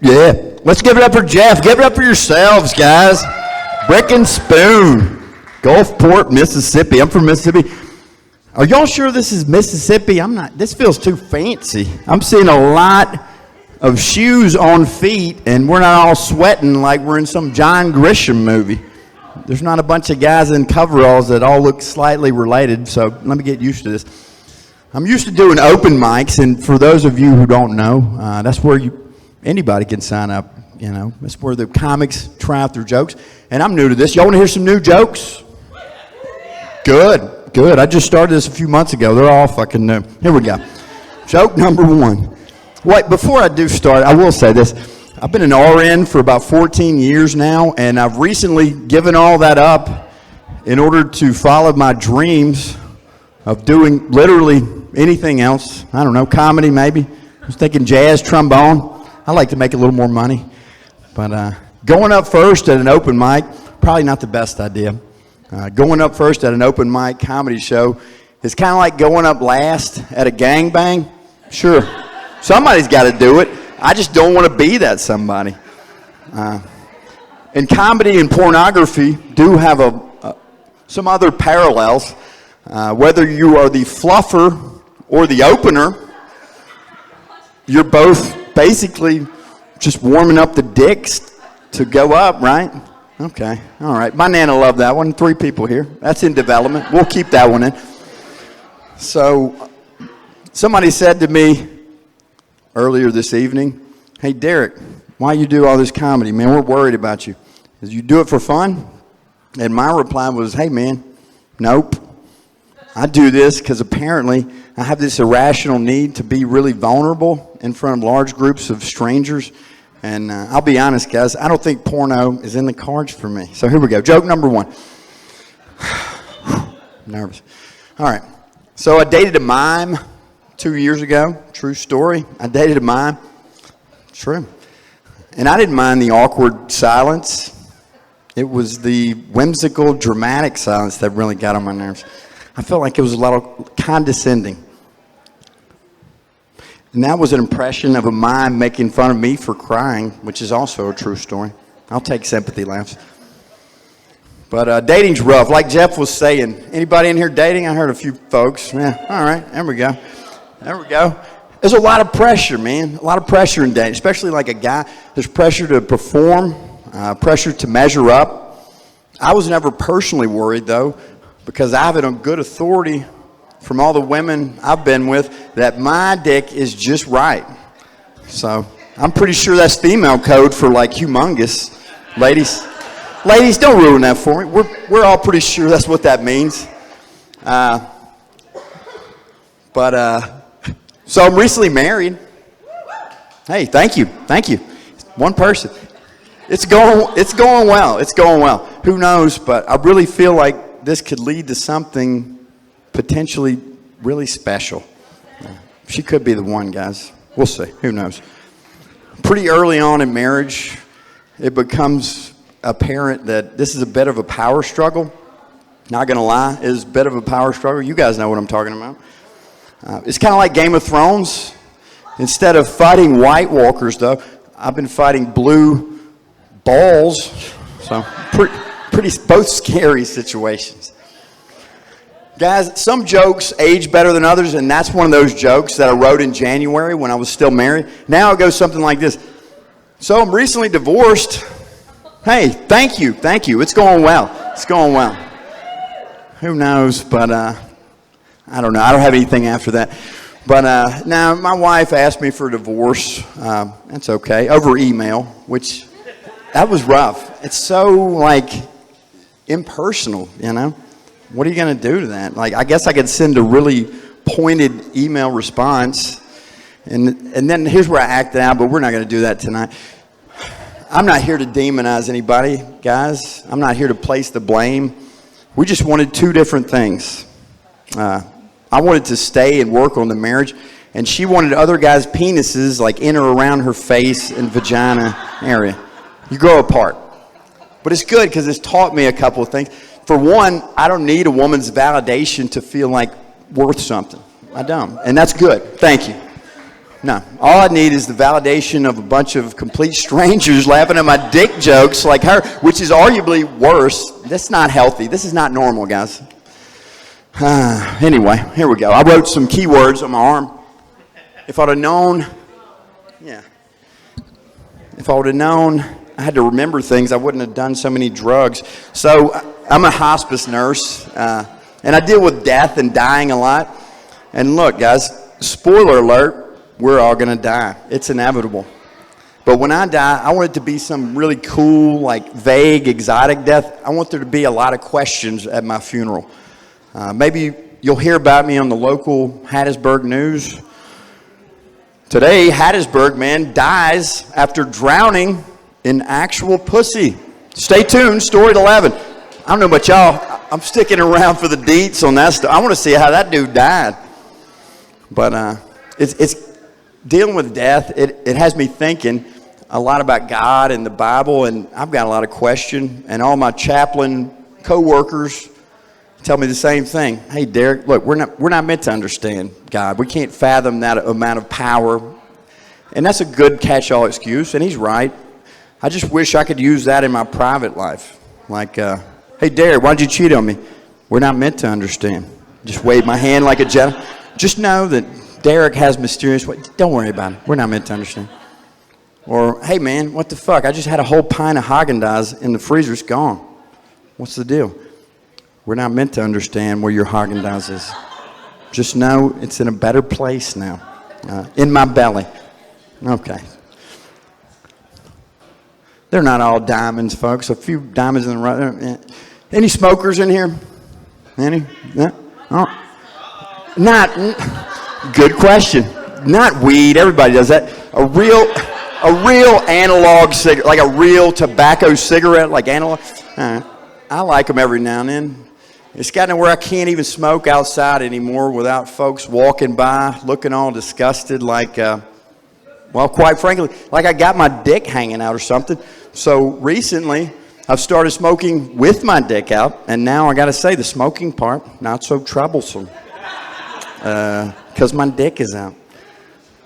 Yeah. Let's give it up for Jeff. Give it up for yourselves, guys. Brick and Spoon, Gulfport, Mississippi. I'm from Mississippi. Are y'all sure this is Mississippi? I'm not. This feels too fancy. I'm seeing a lot of shoes on feet, and we're not all sweating like we're in some John Grisham movie. There's not a bunch of guys in coveralls that all look slightly related, so let me get used to this. I'm used to doing open mics, and for those of you who don't know, that's where anybody can sign up. You know, that's where the comics try out their jokes. And I'm new to this. Y'all want to hear some new jokes? Good. I just started this a few months ago. They're all fucking new. Here we go. Joke number one. Wait, before I do start, I will say this. I've been an RN for about 14 years now, and I've recently given all that up in order to follow my dreams of doing literally anything else. I don't know, comedy maybe. I was thinking jazz, trombone. I like to make a little more money. But going up first at an open mic, probably not the best idea. Going up first at an open mic comedy show is kind of like going up last at a gangbang. Sure, somebody's got to do it. I just don't want to be that somebody. And comedy and pornography do have some other parallels. Whether you are the fluffer or the opener, you're both basically just warming up the dicks to go up, right? Okay, all right. My Nana loved that one. 3 people here. That's in development. We'll keep that one in. So somebody said to me earlier this evening, "Hey, Derek, why you do all this comedy? Man, we're worried about you. Did you do it for fun?" And my reply was, "Hey, man, nope. I do this because apparently I have this irrational need to be really vulnerable in front of large groups of strangers. And I'll be honest, guys, I don't think porno is in the cards for me." So here we go. Joke number one. Nervous. All right. So I dated a mime 2 years ago. True story. I dated a mime. True. And I didn't mind the awkward silence. It was the whimsical, dramatic silence that really got on my nerves. I felt like it was a lot of condescending. And that was an impression of a mime making fun of me for crying, which is also a true story. I'll take sympathy laughs. But dating's rough. Like Jeff was saying, anybody in here dating? I heard a few folks. Yeah, all right, there we go. There we go. There's a lot of pressure, man. A lot of pressure in dating, especially like a guy. There's pressure to perform, pressure to measure up. I was never personally worried, though, because I have it on good authority from all the women I've been with that my dick is just right. So I'm pretty sure that's female code for like humongous. Ladies, don't ruin that for me. We're all pretty sure that's what that means. So I'm recently married. Hey, thank you. One person. It's going well. Who knows? But I really feel like this could lead to something potentially really special. She could be the one, guys. We'll see. Who knows? Pretty early on in marriage, it becomes apparent that this is a bit of a power struggle. Not going to lie, it's a bit of a power struggle. You guys know what I'm talking about. It's kind of like Game of Thrones. Instead of fighting White Walkers, though, I've been fighting blue balls. So pretty both scary situations. Guys, some jokes age better than others, and that's one of those jokes that I wrote in January when I was still married. Now it goes something like this. So I'm recently divorced. Hey, thank you. It's going well. Who knows, but I don't know. I don't have anything after that. But now my wife asked me for a divorce. That's okay. Over email, which that was rough. It's so like impersonal, you know. What are you going to do to that? Like, I guess I could send a really pointed email response, and then here's where I acted out, but we're not going to do that tonight. I'm not here to demonize anybody, guys. I'm not here to place the blame. We just wanted 2 different things. I wanted to stay and work on the marriage, and she wanted other guys' penises like in or around her face and vagina area. You grow apart. But it's good because it's taught me a couple of things. For one, I don't need a woman's validation to feel like worth something. I don't. And that's good. Thank you. No. All I need is the validation of a bunch of complete strangers laughing at my dick jokes like her, which is arguably worse. That's not healthy. This is not normal, guys. Anyway, here we go. I wrote some keywords on my arm. If I'd have known, if I would have known I had to remember things, I wouldn't have done so many drugs. So I'm a hospice nurse, and I deal with death and dying a lot. And look, guys, spoiler alert, we're all going to die. It's inevitable. But when I die, I want it to be some really cool, like vague, exotic death. I want there to be a lot of questions at my funeral. Maybe you'll hear about me on the local Hattiesburg news. Today, Hattiesburg man dies after drowning in actual pussy. Stay tuned, story at 11. I don't know about y'all. I'm sticking around for the deets on that stuff. I want to see how that dude died. But it's dealing with death. It has me thinking a lot about God and the Bible, and I've got a lot of questions. And all my chaplain co-workers tell me the same thing. Hey, Derek, look, we're not meant to understand God. We can't fathom that amount of power. And that's a good catch-all excuse, and he's right. I just wish I could use that in my private life. Like, hey, Derek, why'd you cheat on me? We're not meant to understand. Just wave my hand like a gentleman. Just know that Derek has mysterious ways. Don't worry about it. We're not meant to understand. Or, hey, man, what the fuck? I just had a whole pint of Haagen-Dazs in the freezer. It's gone. What's the deal? We're not meant to understand where your Haagen-Dazs is. Just know it's in a better place now. In my belly. Okay. They're not all diamonds, folks. A few diamonds in the right. Any smokers in here? Any? Yeah? Oh. Not. Good question. Not weed. Everybody does that. A real analog cigarette, like a real tobacco cigarette, like analog. I like them every now and then. It's gotten to where I can't even smoke outside anymore without folks walking by, looking all disgusted, like, well, quite frankly, like I got my dick hanging out or something. So recently, I've started smoking with my dick out, and now I got to say, the smoking part, not so troublesome, because my dick is out.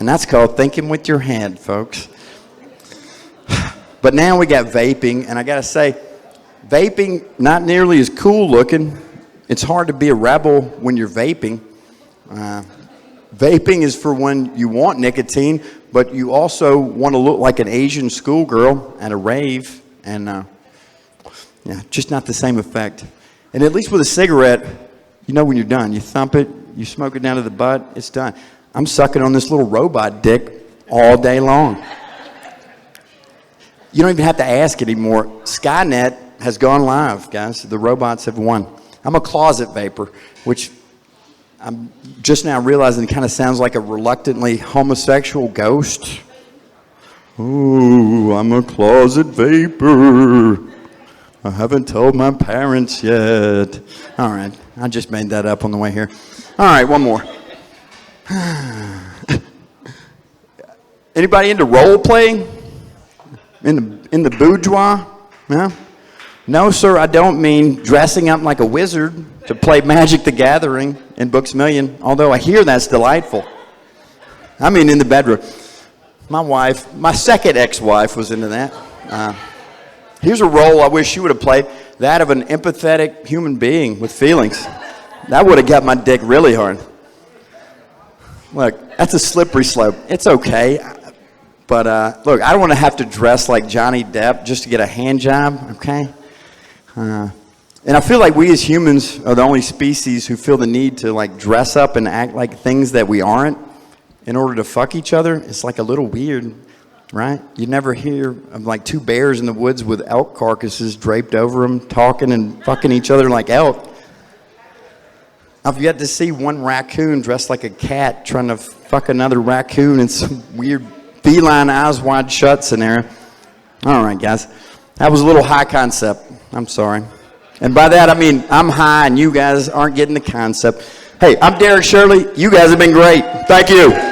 And that's called thinking with your head, folks. But now we got vaping, and I got to say, vaping, not nearly as cool looking. It's hard to be a rebel when you're vaping. Vaping is for when you want nicotine, but you also want to look like an Asian schoolgirl at a rave, and just not the same effect. And at least with a cigarette, you know when you're done. You thump it, you smoke it down to the butt, it's done. I'm sucking on this little robot dick all day long. You don't even have to ask anymore. Skynet has gone live, guys. The robots have won. I'm a closet vapor, which I'm just now realizing kind of sounds like a reluctantly homosexual ghost. Ooh, I'm a closet vapor. I haven't told my parents yet. All right, I just made that up on the way here. All right, one more. Anybody into role playing? In the boudoir? Yeah? No, sir, I don't mean dressing up like a wizard to play Magic the Gathering in Books A Million, although I hear that's delightful. I mean in the bedroom. My wife, my second ex-wife was into that. Here's a role I wish she would have played, that of an empathetic human being with feelings. That would have got my dick really hard. Look, that's a slippery slope. It's okay. But look, I don't want to have to dress like Johnny Depp just to get a hand job, okay? And I feel like we as humans are the only species who feel the need to like dress up and act like things that we aren't in order to fuck each other. It's like a little weird, right? You never hear of like two bears in the woods with elk carcasses draped over them talking and fucking each other like elk. I've yet to see one raccoon dressed like a cat trying to fuck another raccoon in some weird feline eyes wide shut scenario. All right, guys. That was a little high concept. I'm sorry. And by that, I mean I'm high and you guys aren't getting the concept. Hey, I'm Derek Shirley. You guys have been great. Thank you.